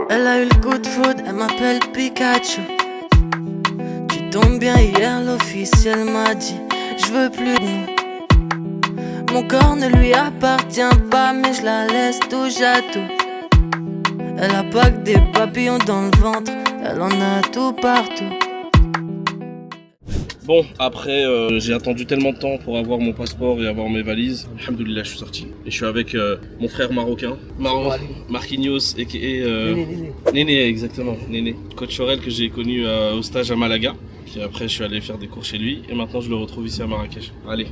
Elle a eu le coup de foudre, elle m'appelle Pikachu. Tu tombes bien hier, l'officiel m'a dit je veux plus de nous. Mon corps ne lui appartient pas, mais je la laisse touche à tout. Elle a pas que des papillons dans le ventre, elle en a tout partout. Bon, après, j'ai attendu tellement de temps pour avoir mon passeport et avoir mes valises. Alhamdoulilah, je suis sorti. Et je suis avec mon frère marocain, Marquinhos, et Néné, exactement, Néné. Coach Chorel que j'ai connu au stage à Malaga. Puis après, je suis allé faire des cours chez lui. Et maintenant, je le retrouve ici à Marrakech. Allez,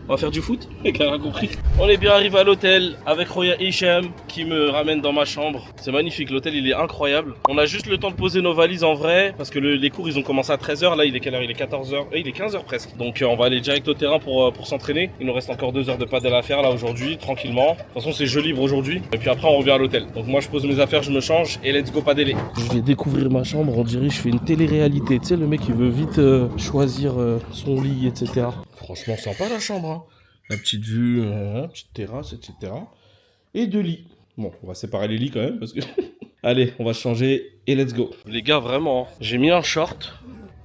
on va faire du foot, les gars, a compris. On est bien arrivé à l'hôtel avec Roya Hicham qui me ramène dans ma chambre. C'est magnifique, l'hôtel il est incroyable. On a juste le temps de poser nos valises en vrai parce que les cours ils ont commencé à 13h. Là il est quelle heure? Il est 14h et il est 15h presque. Donc on va aller direct au terrain pour s'entraîner. Il nous reste encore 2 heures de padel à faire là aujourd'hui, tranquillement. De toute façon c'est jeu libre aujourd'hui. Et puis après on revient à l'hôtel. Donc moi je pose mes affaires, je me change et let's go padeler. Je vais découvrir ma chambre, on dirait je fais une télé-réalité. Tu sais le mec il veut vite choisir son lit, etc. Franchement sympa la chambre hein. La petite vue, petite terrasse, etc. Et 2 lits. Bon, on va séparer les lits quand même parce que... Allez, on va changer et let's go. Les gars, vraiment, j'ai mis un short.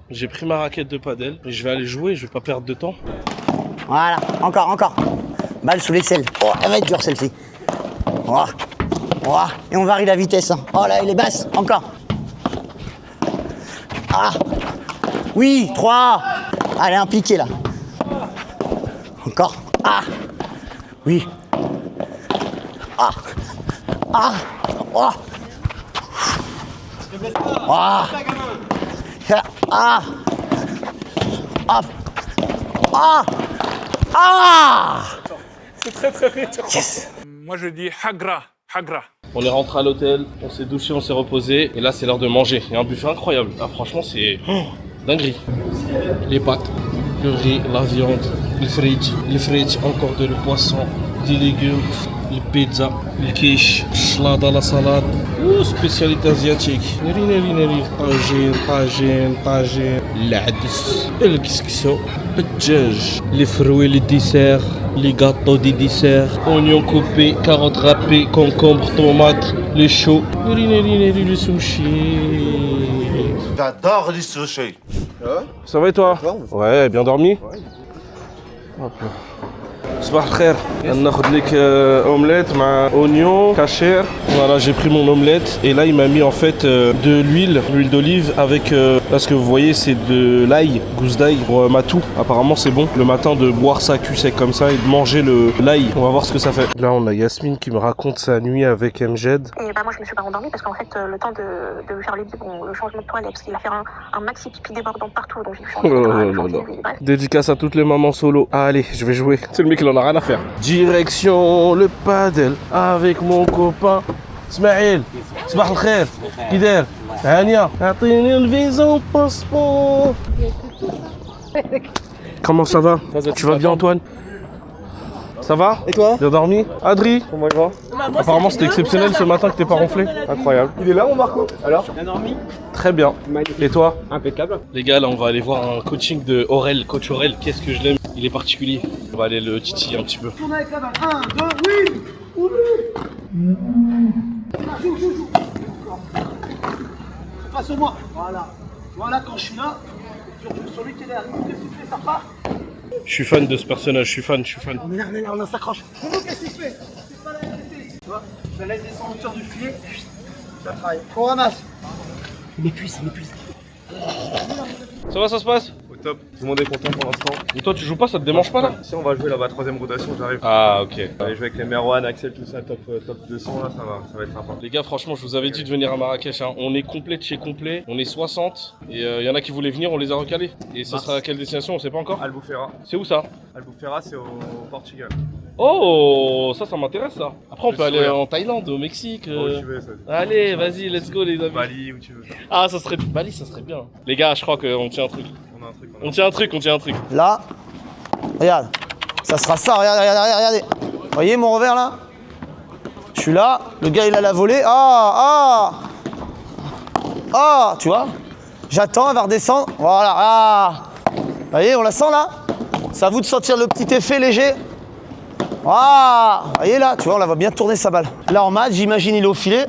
J'ai pris ma raquette de padel. Et je vais aller jouer, je vais pas perdre de temps. Voilà, encore. Balle sous l'aisselle. Oh, elle va être dure celle-ci. Oh. Et on varie la vitesse. Hein. Oh là, elle est basse. Encore. Ah. Oui, 3. Allez, impliqué là. Encore. Ah. Oui. Ah. Ah. Oh. Ah. Ah. Hop. Ah. Ah. C'est très vite. Yes. Moi je dis hagra. On est rentré à l'hôtel, on s'est douché, on s'est reposé. Et là, c'est l'heure de manger. Il y a un buffet incroyable. Ah, franchement, c'est... dinguerie. Les pâtes, le riz, la viande, les frites, encore de le poisson, des légumes, les pizzas, le quiche, la salade. Spécialité asiatique. طاجين, العدس, الكسكسو, الدجاج, les fruits, les desserts, les gâteaux des desserts, oignons coupés, carottes râpées, concombres, tomates, les choux, le sushi. J'adore les sushis. Ça va et toi? Ouais, bien dormi? Hop là. صباح الخير ناخذ لك omelette مع oignon كاشير. Voilà, j'ai pris mon omelette et là il m'a mis en fait de l'huile d'olive avec là ce que vous voyez c'est de l'ail, gousse d'ail pour matou. Apparemment c'est bon le matin de boire ça cul sec comme ça et de manger l'ail. On va voir ce que ça fait. Là on a Yasmine qui me raconte sa nuit avec Mjed. Et bah moi je me suis pas rendormie parce qu'en fait le temps de lui faire le changement de toilette parce qu'il a fait un maxi pipi débordant partout donc j'ai changé de toilette. Dédicace à toutes les mamans solo. Ah, allez, je vais jouer. C'est le mec il en a rien à faire. Direction le padel avec mon copain Ismaël. صباح الخير. كي داير؟ هانية. اعطيني الفيزا passeport. Comment ça va? Tu vas bien Antoine? Ça va? Et toi? Bien dormi? Adri? Comment il va? Apparemment c'était exceptionnel ce matin que t'es pas ronflé. Incroyable. Il est là mon Marco? Alors? Bien dormi? Très bien. Et toi? Impeccable. Les gars là on va aller voir un coaching de Aurel, coach Aurel, qu'est-ce que je l'aime, il est particulier. On va aller le titiller un petit peu. Tourne avec la balle. 1, 2, oui! Joue. Passe au moi. Voilà quand je suis là, sur lui qui est derrière. Qu'est-ce que tu fais, ça repart? Je suis fan de ce personnage, je suis fan. On est là, on s'accroche. Qu'est-ce que tu fais? C'est pas la vérité. Tu vois? Je la laisse descendre autour du filet. Ça travaille. On ramasse. Il m'épuise. Ça va, ça se passe? Au top, tout le monde est content pour l'instant. Et toi tu joues pas, ça te démange pas là? Si on va jouer là-bas, 3ème rotation, j'arrive. Ah ok. On va aller jouer avec les Merwan, Axel, tout ça, top 200 là, ça va être sympa. Les gars franchement je vous avais dit de venir à Marrakech hein. On est complet de chez complet, on est 60 et il y en a qui voulaient venir, on les a recalés. Et ce sera à quelle destination on sait pas encore? Albufeira. C'est où ça? Albufeira c'est au Portugal. Oh ça m'intéresse ça. Après on Je peut aller sourire. en Thaïlande, au Mexique. Où tu veux, ça. Allez vas-y let's go les amis. Bali, où tu veux. Ah ça serait Bali, ça serait bien. Les gars je crois qu'on tient un truc. On a un truc. On tient un truc. Là, regarde, ça sera ça, regardez. Vous voyez mon revers là? Je suis là, le gars il a la volée. Ah, tu vois? J'attends, elle va redescendre. Voilà, Vous voyez, on la sent là? C'est à vous de sentir le petit effet léger. Vous voyez là, tu vois, on la voit bien tourner sa balle. Là en match, j'imagine il est au filet.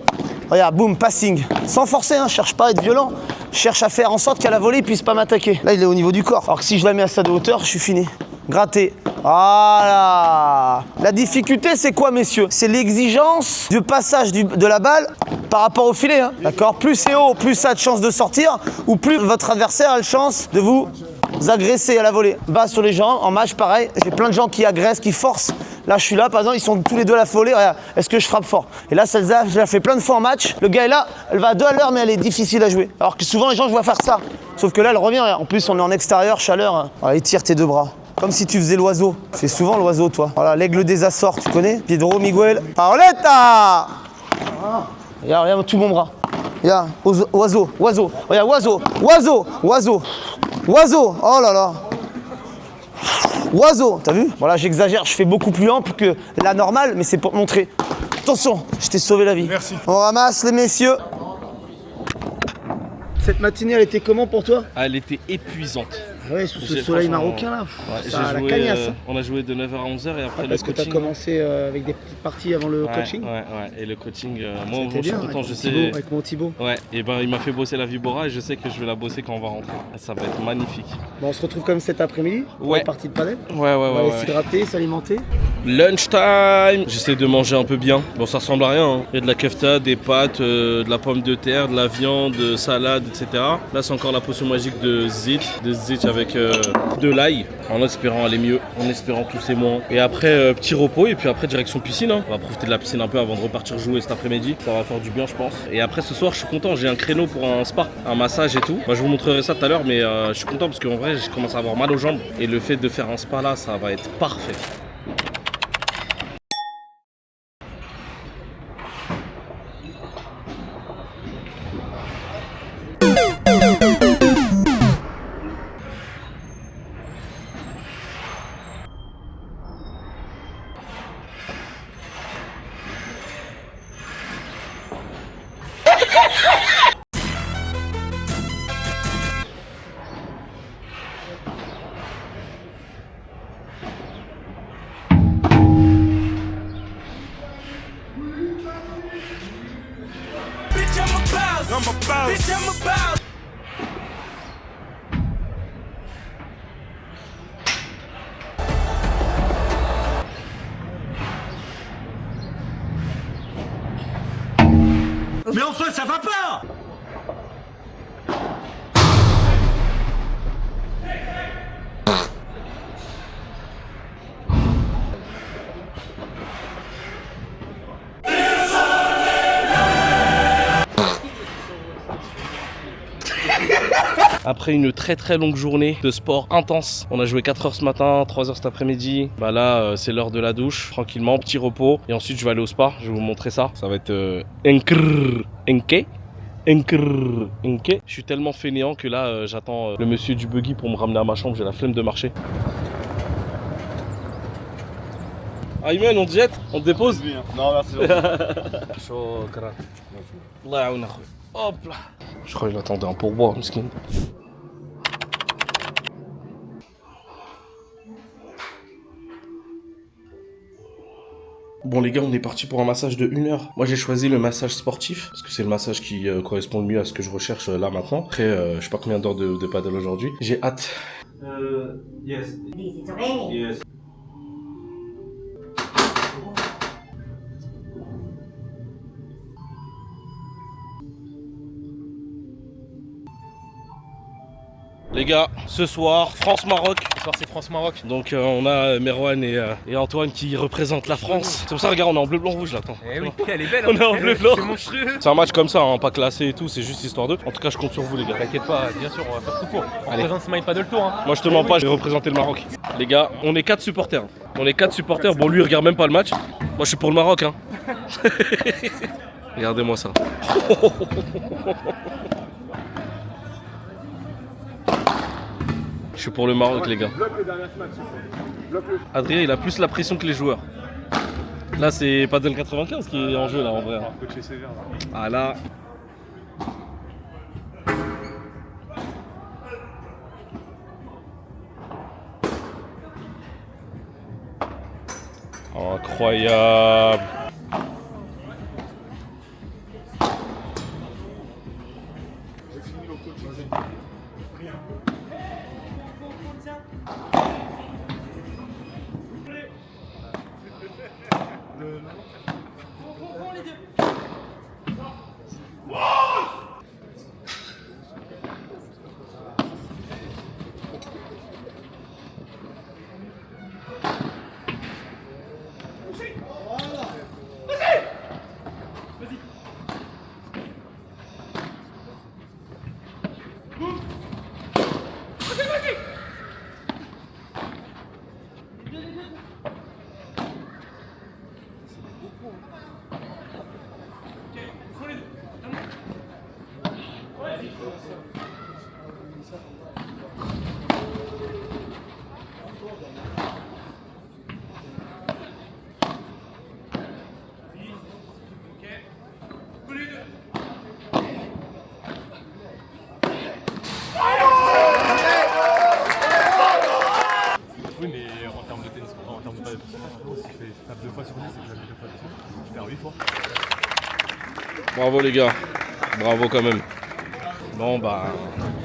Regarde, boum, passing. Sans forcer, hein, cherche pas à être violent. Cherche à faire en sorte qu'à la volée, il puisse pas m'attaquer. Là, il est au niveau du corps. Alors que si je la mets à sa de hauteur, je suis fini. Gratter. Voilà. La difficulté, c'est quoi, messieurs? C'est l'exigence du passage de la balle par rapport au filet. Hein. D'accord? Plus c'est haut, plus ça a de chance de sortir, ou plus votre adversaire a de chance de vous agresser à la volée. Bas sur les jambes, en match, pareil. J'ai plein de gens qui agressent, qui forcent. Là, je suis là, par exemple, ils sont tous les deux à la volée. Regarde, est-ce que je frappe fort? Et là, celle-là, je l'ai fait plein de fois en match. Le gars est là, elle va à 2 à l'heure, mais elle est difficile à jouer. Alors que souvent, les gens, je vois faire ça. Sauf que là, elle revient. Regarde. En plus, on est en extérieur, chaleur. Allez, tire tes 2 bras. Comme si tu faisais l'oiseau. Fais souvent l'oiseau, toi. Voilà, l'aigle des Açores, tu connais? Pedro Miguel. Paoletta! Regarde tout mon bras. Regarde, oiseau. Regarde, oiseau. Oh là là. Oiseau, t'as vu? Voilà, j'exagère, je fais beaucoup plus ample que la normale, mais c'est pour te montrer. Attention, je t'ai sauvé la vie. Merci. On ramasse les messieurs. Cette matinée, elle était comment pour toi? Elle était épuisante. Ouais, sous ce soleil marocain là. Ouais, Ça a la cagnasse. On a joué de 9h à 11h et après le Parce que tu as coaching. commencé avec des petites parties avant le coaching. Ouais. Et le coaching, moi C'était je suis bien, content, avec je mon sais. Thibaut, avec mon Thibaut. Ouais, et ben il m'a fait bosser la vibora et je sais que je vais la bosser quand on va rentrer. Ça va être magnifique. Bon, on se retrouve comme cet après-midi pour Ouais. la partie de padel. Ouais. On va aller s'hydrater, s'alimenter. Lunchtime. J'essaie de manger un peu bien. Bon, ça ressemble à rien. Hein. Il y a de la kefta, des pâtes, de la pomme de terre, de la viande, salade, etc. Là, c'est encore la potion magique de zit avec de l'ail, en espérant aller mieux, en espérant tousser moins. Et après, petit repos, et puis après, direction piscine. Hein. On va profiter de la piscine un peu avant de repartir jouer cet après-midi. Ça va faire du bien, je pense. Et après, ce soir, je suis content. J'ai un créneau pour un spa, un massage et tout. Moi, je vous montrerai ça tout à l'heure, mais je suis content parce qu'en vrai, je commence à avoir mal aux jambes. Et le fait de faire un spa là, ça va être parfait. Mais enfin, ça va pas! Après une très longue journée de sport intense, on a joué 4 heures ce matin, 3 heures cet après-midi. Bah là, c'est l'heure de la douche, tranquillement, petit repos. Et ensuite, je vais aller au spa, je vais vous montrer ça. Ça va être Enke. Je suis tellement fainéant que là, j'attends le monsieur du buggy pour me ramener à ma chambre. J'ai la flemme de marcher. Ayman, on te jette? On te dépose? Non, merci. Hop là. Je crois qu'il attendait un pourboire, miskin. Bon les gars, on est parti pour un massage de 1 heure. Moi j'ai choisi le massage sportif parce que c'est le massage qui correspond le mieux à ce que je recherche là maintenant. Après, je sais pas combien d'heures de paddle aujourd'hui. J'ai hâte. Yes. Yes. Les gars, ce soir, France-Maroc. Ce soir, c'est France-Maroc. Donc, on a Merwan et Antoine qui représentent la France. C'est pour ça, regarde, on est en bleu, blanc, rouge là. Attends. Eh oui, elle est belle. On est en bleu, blanc. C'est monstrueux. C'est un match comme ça, hein, pas classé et tout, c'est juste histoire d'eux. En tout cas, je compte sur vous, les gars. T'inquiète pas, bien sûr, on va faire tout pour. On Allez. représente Smile Paddle Tour. Hein. Moi, je te mens pas, je vais représenter le Maroc. Les gars, on est 4 supporters. On est 4 supporters. Bon, lui, il regarde même pas le match. Moi, je suis pour le Maroc. Hein. Regardez-moi ça. Je suis pour le Maroc, les gars. Bloque le dernier match. Adrien, il a plus la pression que les joueurs. Là, c'est Paddle 95 qui est en jeu, là, en vrai. Coach sévère là. Ah là. Incroyable. tape 2 fois sur 10, c'est que la 2 fois dessus. Je perds 8 fois. Bravo les gars, bravo quand même. Bon bah,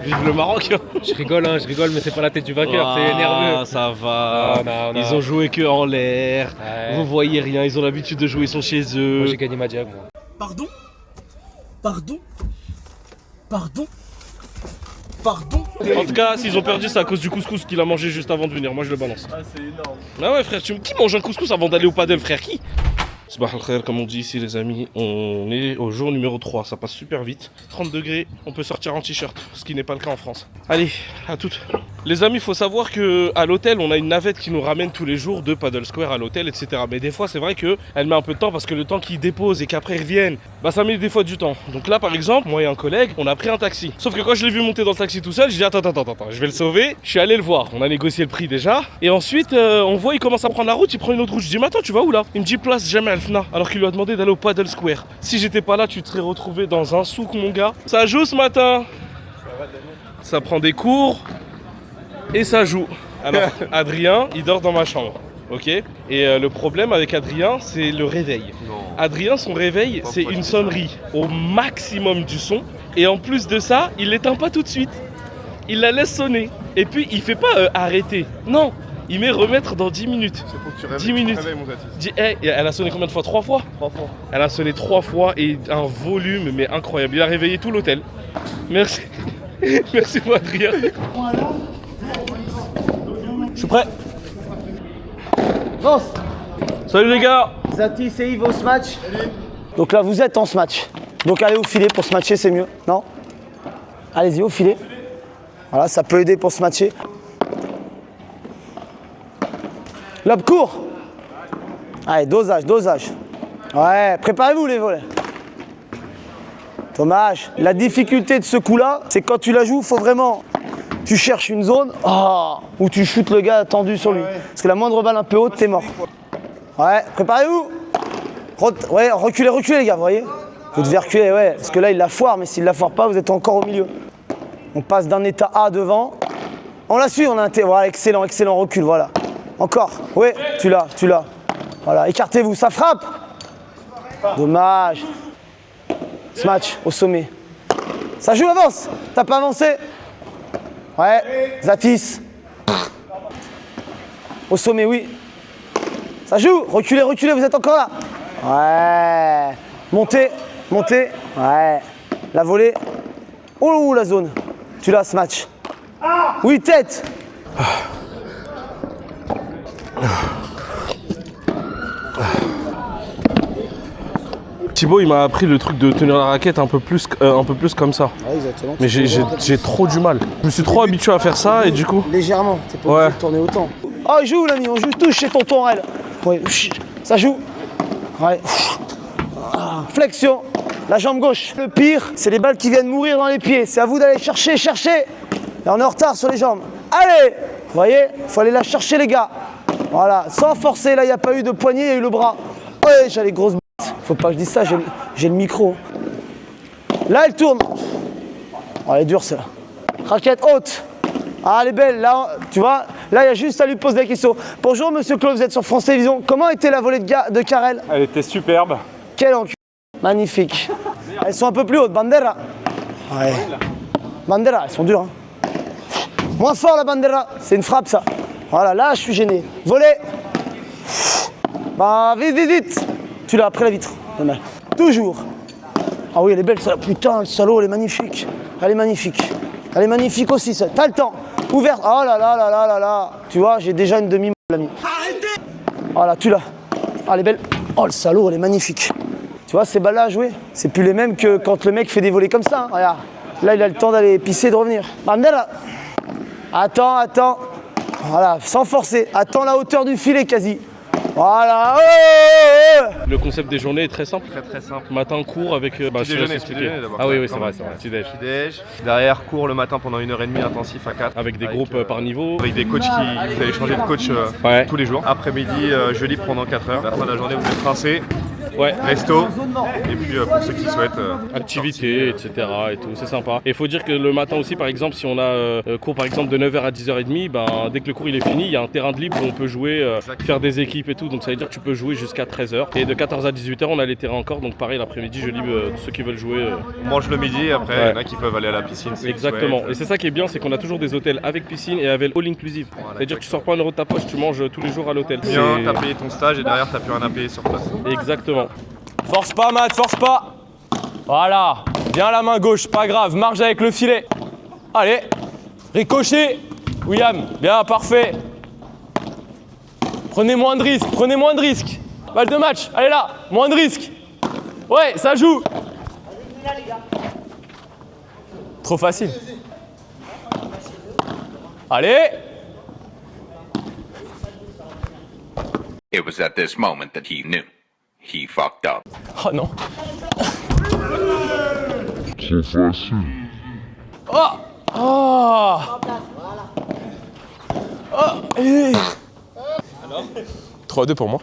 vive le Maroc. Je rigole, mais c'est pas la tête du vainqueur, c'est nerveux. Ça va, Non. ils ont joué que en l'air, Ouais. vous voyez rien, ils ont l'habitude de jouer, ils sont chez eux. Moi j'ai gagné ma diag, moi. Pardon? Pardon? Pardon? Pardon? En tout cas, s'ils ont perdu, c'est à cause du couscous qu'il a mangé juste avant de venir, moi je le balance. Ah, c'est énorme. Ah ouais frère, qui mange un couscous avant d'aller au padel frère, qui? Sabah al-khair, comme on dit ici les amis, on est au jour numéro 3, ça passe super vite. 30 degrés, on peut sortir en t-shirt, ce qui n'est pas le cas en France. Allez, à toutes. Les amis, il faut savoir que à l'hôtel, on a une navette qui nous ramène tous les jours de Paddle Square à l'hôtel, etc. Mais des fois, c'est vrai qu'elle met un peu de temps parce que le temps qu'ils déposent et qu'après ils reviennent, bah ça met des fois du temps. Donc là, par exemple, moi et un collègue, on a pris un taxi. Sauf que quand je l'ai vu monter dans le taxi tout seul, j'ai dit attends, je vais le sauver. Je suis allé le voir, on a négocié le prix déjà. Et ensuite, on voit, il commence à prendre la route, il prend une autre route. Je dis mais attends, tu vas où là? Il me dit place Jamal Fna, alors qu'il lui a demandé d'aller au Paddle Square. Si j'étais pas là, tu te serais retrouvé dans un souk, mon gars. Ça joue ce matin. Ça prend des cours. Et ça joue. Alors, Adrien, il dort dans ma chambre, ok? Et le problème avec Adrien, c'est le réveil. Non. Adrien, son réveil, c'est une sonnerie au maximum du son. Et en plus de ça, il l'éteint pas tout de suite. Il la laisse sonner. Et puis, il fait pas arrêter. Non, il met remettre dans 10 minutes. C'est pour que tu réveilles. 10 minutes. Réveille, mon Zatis. Elle a sonné combien de fois? 3 fois? 3 fois. Elle a sonné 3 fois et un volume mais incroyable. Il a réveillé tout l'hôtel. Merci. Merci pour Adrien. Je suis prêt. Lance. Salut les gars. Zati, c'est Yves au match. Donc là, vous êtes en match. Donc allez au filet pour se matcher, c'est mieux. Non? Allez-y, au filet. Voilà, ça peut aider pour se matcher. Lob court. Allez, dosage. Ouais, préparez-vous les volets. Dommage. La difficulté de ce coup-là, c'est quand tu la joues, faut vraiment... Tu cherches une zone où tu shootes le gars tendu sur lui. Parce que la moindre balle un peu haute, t'es mort. Ouais, préparez-vous. Ouais, reculez les gars, vous voyez? Vous devez reculer, ouais. Parce que là, il la foire, mais s'il la foire pas, vous êtes encore au milieu. On passe d'un état A devant. On la suit, on a un T. Voilà, excellent, recul, voilà. Encore. Ouais, tu l'as. Voilà, écartez-vous, ça frappe. Dommage. Ce match, au sommet. Ça joue, avance. T'as pas avancé? Ouais, Zatis. Au sommet, oui. Ça joue. Reculez, vous êtes encore là. Ouais. Montez. Ouais. La volée. Oh, la zone. Tu l'as, ce match. Oui, tête. Thibaut, il m'a appris le truc de tenir la raquette un peu plus comme ça. Ouais, exactement. Mais j'ai trop du mal. Je me suis trop habitué à faire ça et du coup... Légèrement, t'es pas obligé de tourner autant. Oh, il joue l'ami, on joue tous chez tonton Rel. Ouais, ça joue. Ouais. Flexion, la jambe gauche. Le pire, c'est les balles qui viennent mourir dans les pieds. C'est à vous d'aller chercher. Et on est en retard sur les jambes. Allez, vous voyez, faut aller la chercher les gars. Voilà, sans forcer, là il n'y a pas eu de poignet, il y a eu le bras. Ouais, j'ai les grosses b****. Faut pas que je dise ça, j'ai le micro. Là elle tourne. Oh, elle est dure celle-là. Raquette haute. Ah, elle est belle, là, tu vois, là il y a juste à lui poser la question. Bonjour monsieur Claude, vous êtes sur France Télévisions. Comment était la volée de Karel? Elle était superbe. Quel encul. Magnifique. Elles sont un peu plus hautes, Bandera. Ouais. Bandera, elles sont dures. Hein. Moins fort la Bandera, c'est une frappe ça. Voilà, là je suis gêné. Volet. Bah, vite. Tu l'as après la vitre. Dommage. Toujours. Ah oui, elle est belle celle-là. Putain, le salaud, elle est magnifique. Elle est magnifique aussi, ça. T'as le temps. Ouverte. Oh là. Tu vois, j'ai déjà une demi l'ami. Arrêtez. Voilà, tu l'as. Ah, elle est belle. Oh, le salaud, elle est magnifique. Tu vois, ces balles-là à jouer, c'est plus les mêmes que quand le mec fait des volets comme ça. Hein. Regarde. Là, il a le temps d'aller pisser et de revenir. Bandera. Attends. Voilà, sans forcer. Attends la hauteur du filet quasi. Voilà. Le concept des journées est très simple. Très simple. Matin, cours avec... je te laisse expliquer. d'abord. Ah oui, c'est vrai. Petit déj. Petit-déj. Derrière, cours le matin pendant 1h30 intensif à 4. Avec des groupes par niveau. Avec des coachs vous allez changer de coach tous les jours. Après-midi, je libre pendant 4 heures. À la fin de la journée, vous êtes rincé. Ouais. Resto. Et puis pour ceux qui souhaitent. Activités, etc. et tout, c'est sympa. Et il faut dire que le matin aussi, par exemple, si on a cours par exemple de 9h à 10h30, ben, dès que le cours il est fini, il y a un terrain de libre où on peut jouer, faire des équipes et tout. Donc ça veut dire que tu peux jouer jusqu'à 13h. Et de 14h à 18h, on a les terrains encore. Donc pareil, l'après-midi, je libre ceux qui veulent jouer. On mange le midi et après, il y en a qui peuvent aller à la piscine. Exactement. Et c'est ça qui est bien, c'est qu'on a toujours des hôtels avec piscine et avec all inclusive. C'est-à-dire que tu sors pas 1 euro de ta poche, tu manges tous les jours à l'hôtel. Bien, t'as payé ton stage et derrière t'as plus rien à payer sur place. Exactement. Force pas, Matt, force pas. Voilà. Bien la main gauche, pas grave. Marge avec le filet. Allez. Ricochet. William, bien, parfait. Prenez moins de risques, prenez moins de risques. Balle de match, allez là, moins de risques. Ouais, ça joue. Trop facile. Allez. It was at this moment that he knew. He fucked up. Oh non. Oh. Oh. Oh. 3-2 pour moi.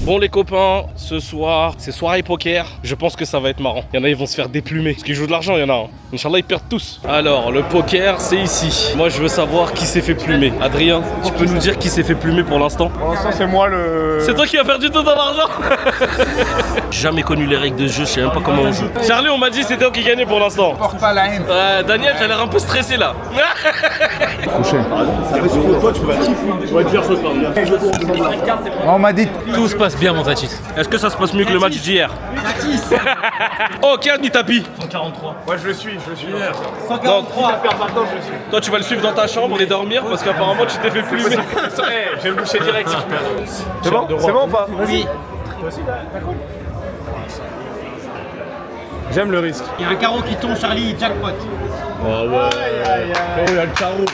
Bon les copains, ce soir, c'est soirée poker. Je pense que ça va être marrant. Il y en a, ils vont se faire déplumer. Parce qu'ils jouent de l'argent, il y en a. Hein. Inch'Allah, ils perdent tous. Alors, le poker, c'est ici. Moi, je veux savoir qui s'est fait plumer. Adrien, tu peux nous dire qui s'est fait plumer pour l'instant? Pour l'instant, c'est moi le. C'est toi qui as perdu tout ton argent. J'ai jamais connu les règles de jeu, je sais même pas comment on joue. Charlie, on m'a dit c'était toi qui gagnait pour l'instant. Porte pas la haine. Daniel, t'as l'air un peu stressé là. On m'a dit Tout se passe bien, mon Tatis. Est-ce que ça se passe mieux que le match d'hier? Oh, qui a mis tapis? 143. Moi je le suis. 143. Toi, tu vas le suivre dans ta chambre et dormir parce qu'apparemment tu t'es fait plumer. Je vais me boucher direct si je perds. C'est bon? C'est bon ou pas? Oui. J'aime le risque. Il y a un carreau qui tombe, Charlie, jackpot. Oh ouais. Oh, il y a le carreau.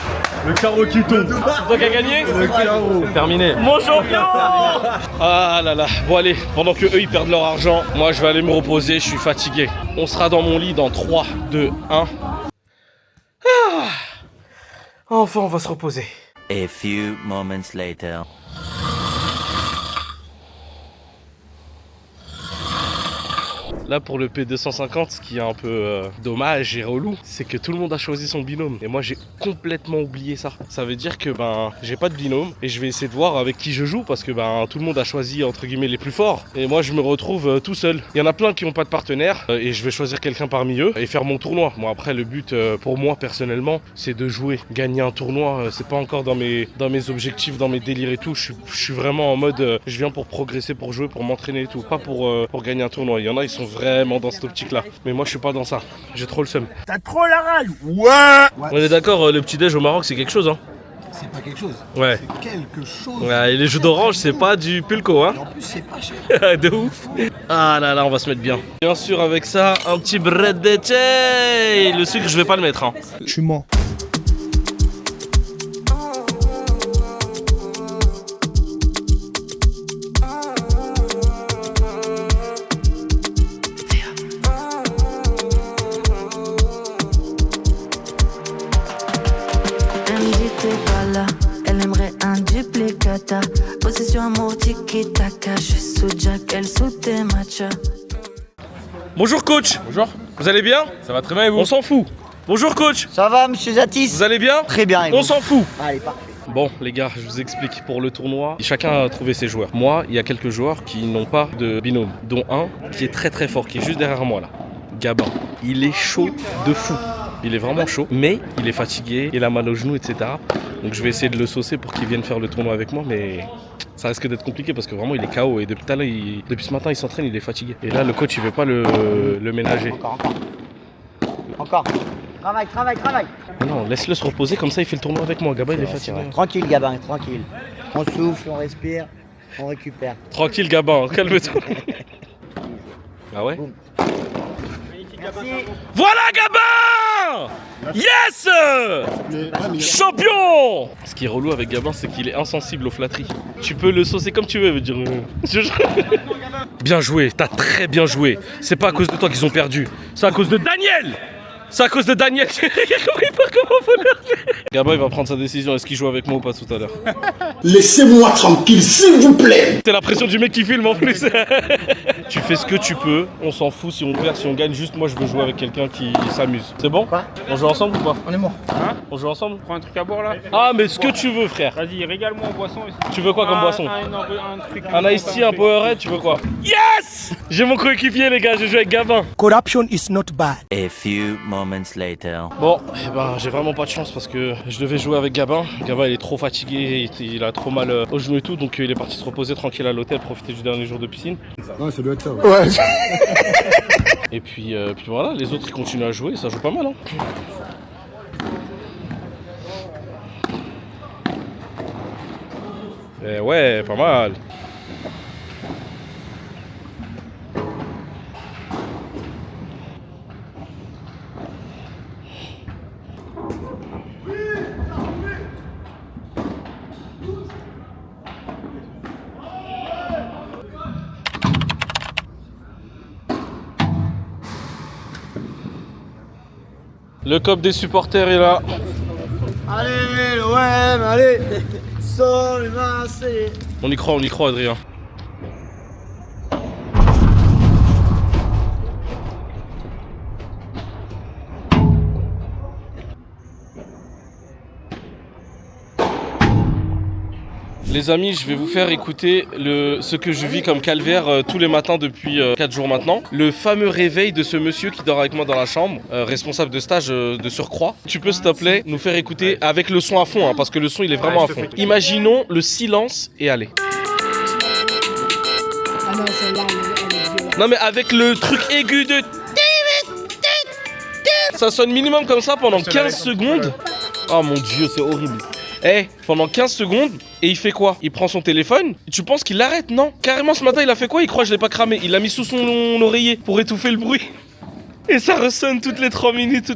Le carreau qui tombe. C'est toi qui as gagné? C'est terminé. Mon champion. Ah là là. Bon allez, pendant que eux ils perdent leur argent, moi je vais aller me reposer, je suis fatigué. On sera dans mon lit dans 3, 2, 1. Enfin on va se reposer. A few moments later. Là pour le P250, ce qui est un peu dommage et relou, c'est que tout le monde a choisi son binôme. Et moi j'ai complètement oublié ça. Ça veut dire que j'ai pas de binôme et je vais essayer de voir avec qui je joue parce que tout le monde a choisi entre guillemets les plus forts. Et moi je me retrouve tout seul. Il y en a plein qui n'ont pas de partenaire et je vais choisir quelqu'un parmi eux et faire mon tournoi. Bon après le but pour moi personnellement c'est de jouer. Gagner un tournoi, c'est pas encore dans mes objectifs, dans mes délires et tout. Je suis vraiment en mode je viens pour progresser, pour jouer, pour m'entraîner et tout. Pas pour gagner un tournoi. Il y en a ils sont vraiment dans cette optique là. Mais moi je suis pas dans ça. J'ai trop le seum. T'as trop la rage. Ouais. On est d'accord, le petit déj au Maroc c'est quelque chose hein. C'est pas quelque chose. Ouais. C'est quelque chose. Ouais, et les jus d'orange c'est pas du pulco hein. Et en plus c'est pas cher. De ouf. Ah là là, on va se mettre bien. Bien sûr avec ça, un petit bread de chai. Le sucre je vais pas le mettre hein. Je suis mort. Elle aimerait un duplicata. Possession amour tiki-taka. Je suis sous Jack, elle sous tes matchs. Bonjour coach. Bonjour. Vous allez bien? Ça va très bien et vous? On s'en fout. Bonjour coach. Ça va, monsieur Zatis? Vous allez bien? Très bien, et vous? On s'en fout. Allez, parfait. Bon les gars, je vous explique pour le tournoi. Chacun a trouvé ses joueurs. Moi, il y a quelques joueurs qui n'ont pas de binôme, dont un qui est très très fort, qui est juste derrière moi là. Gabin. Il est chaud de fou. Il est vraiment chaud, mais il est fatigué, il a mal aux genoux, etc. Donc je vais essayer de le saucer pour qu'il vienne faire le tournoi avec moi, mais ça risque d'être compliqué parce que vraiment il est KO et depuis tout à l'heure, depuis ce matin il s'entraîne, il est fatigué. Et là le coach il veut pas le ménager. Encore. Travaille. Non, laisse-le se reposer, comme ça il fait le tournoi avec moi. Gabin il est fatigué. Tranquille, Gabin, tranquille. On souffle, on respire, on récupère. Tranquille Gabin, calme-toi. Ah ouais? Merci. Voilà Gabin! Yes! Champion! Ce qui est relou avec Gabin, c'est qu'il est insensible aux flatteries. Tu peux le saucer comme tu veux, veut dire. Bien joué, t'as très bien joué. C'est pas à cause de toi qu'ils ont perdu, c'est à cause de Daniel! C'est à cause de Daniel. J'ai compris pas comment faut leur dire. Gabin il va prendre sa décision, est-ce qu'il joue avec moi ou pas tout à l'heure? Laissez-moi tranquille, s'il vous plaît. T'as l'impression du mec qui filme en plus. Tu fais ce que tu peux, on s'en fout si on perd, si on gagne. Juste moi je veux jouer avec quelqu'un qui s'amuse. C'est bon? Quoi? On joue ensemble ou pas? On est mort. Hein? On joue ensemble? Prends un truc à boire là. Ah mais ce que tu veux frère. Vas-y, régale-moi en boisson. Tu veux quoi comme boisson? Un Ice Tea, un Powerade, tu veux quoi? Yes! J'ai mon coéquipier les gars, je joue avec Gabin. Corruption is not bad. A few moments later. Bon, eh ben, j'ai vraiment pas de chance parce que je devais jouer avec Gabin. Gabin il est trop fatigué, il a trop mal au genou et tout, donc il est parti se reposer tranquille à l'hôtel, profiter du dernier jour de piscine. Ouais, ça doit être ça. Ouais. Et puis voilà, les autres ils continuent à jouer, ça joue pas mal hein. Eh ouais, pas mal. Le cop des supporters est là. Allez, l'OM, allez. Sol, les Marseillais. On y croit Adrien. Les amis, je vais vous faire écouter ce que je vis comme calvaire tous les matins depuis 4 jours maintenant. Le fameux réveil de ce monsieur qui dort avec moi dans la chambre, responsable de stage de surcroît. Tu peux s'il te plaît nous faire écouter avec le son à fond, hein, parce que le son il est vraiment à fond. Imaginons le silence et allez. Non mais avec le truc aigu de... Ça sonne minimum comme ça pendant 15 secondes. Oh mon dieu, c'est horrible. Pendant 15 secondes, et il fait quoi? Il prend son téléphone, tu penses qu'il l'arrête? Non. Carrément ce matin il a fait quoi? Il croit que je l'ai pas cramé. Il l'a mis sous son oreiller pour étouffer le bruit. Et ça ressonne toutes les 3 minutes.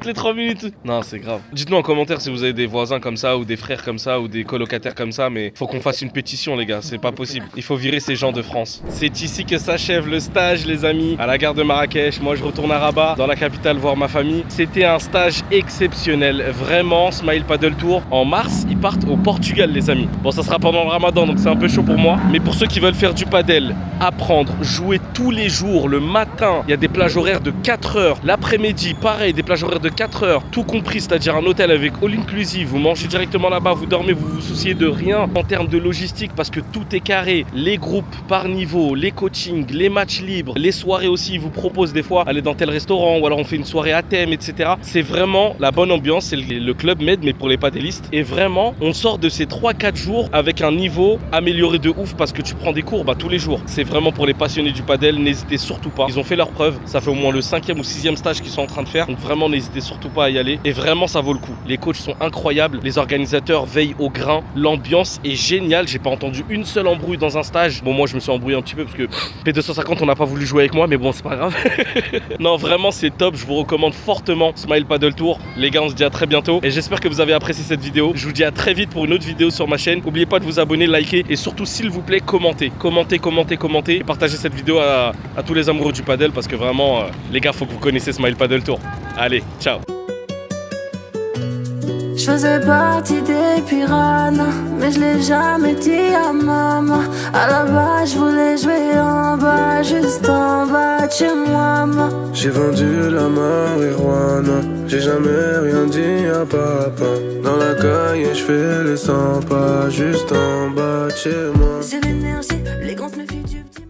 Non, c'est grave. Dites-nous en commentaire si vous avez des voisins comme ça, ou des frères comme ça, ou des colocataires comme ça, mais faut qu'on fasse une pétition les gars, c'est pas possible. Il faut virer ces gens de France. C'est ici que s'achève le stage les amis, à la gare de Marrakech. Moi je retourne à Rabat, dans la capitale voir ma famille. C'était un stage exceptionnel, vraiment. Smile Paddle Tour. En mars, ils partent au Portugal les amis. Bon, ça sera pendant le Ramadan, donc c'est un peu chaud pour moi. Mais pour ceux qui veulent faire du paddle, apprendre, jouer tous les jours, le matin, il y a des plages horaires de 4 heures. L'après-midi, pareil, des plages horaires de 4 heures, tout compris, c'est-à-dire un hôtel avec all inclusive, vous mangez directement là-bas, vous dormez, vous vous souciez de rien en termes de logistique parce que tout est carré, les groupes par niveau, les coachings, les matchs libres, les soirées aussi, ils vous proposent des fois aller dans tel restaurant ou alors on fait une soirée à thème, etc. C'est vraiment la bonne ambiance, c'est le club Med mais pour les paddlistes et vraiment, on sort de ces 3-4 jours avec un niveau amélioré de ouf parce que tu prends des cours tous les jours. C'est vraiment pour les passionnés du paddle, n'hésitez surtout pas. Ils ont fait leur preuve, ça fait au moins le 5e ou 6e stage qu'ils sont en train de faire, donc vraiment n'hésitez surtout pas à y aller et vraiment ça vaut le coup. Les coachs sont incroyables, les organisateurs veillent au grain, l'ambiance est géniale, j'ai pas entendu une seule embrouille dans un stage. Bon moi je me suis embrouillé un petit peu parce que P250 on n'a pas voulu jouer avec moi mais bon c'est pas grave. Non vraiment c'est top, je vous recommande fortement Smile Paddle Tour. Les gars on se dit à très bientôt et j'espère que vous avez apprécié cette vidéo. Je vous dis à très vite pour une autre vidéo sur ma chaîne. N'oubliez pas de vous abonner, liker et surtout s'il vous plaît commentez et partagez cette vidéo à tous les amoureux du paddle parce que vraiment les gars faut que vous connaissiez Smile Paddle Tour. Allez, ciao. Je faisais partie des piranhas, mais je l'ai jamais dit à maman. À la base, je voulais jouer en bas, juste en bas de chez moi. J'ai vendu la marijuana, j'ai jamais rien dit à papa. Dans la caille, je fais les 100 pas, juste en bas de chez moi. J'ai l'énergie, les grands sniffs du petit.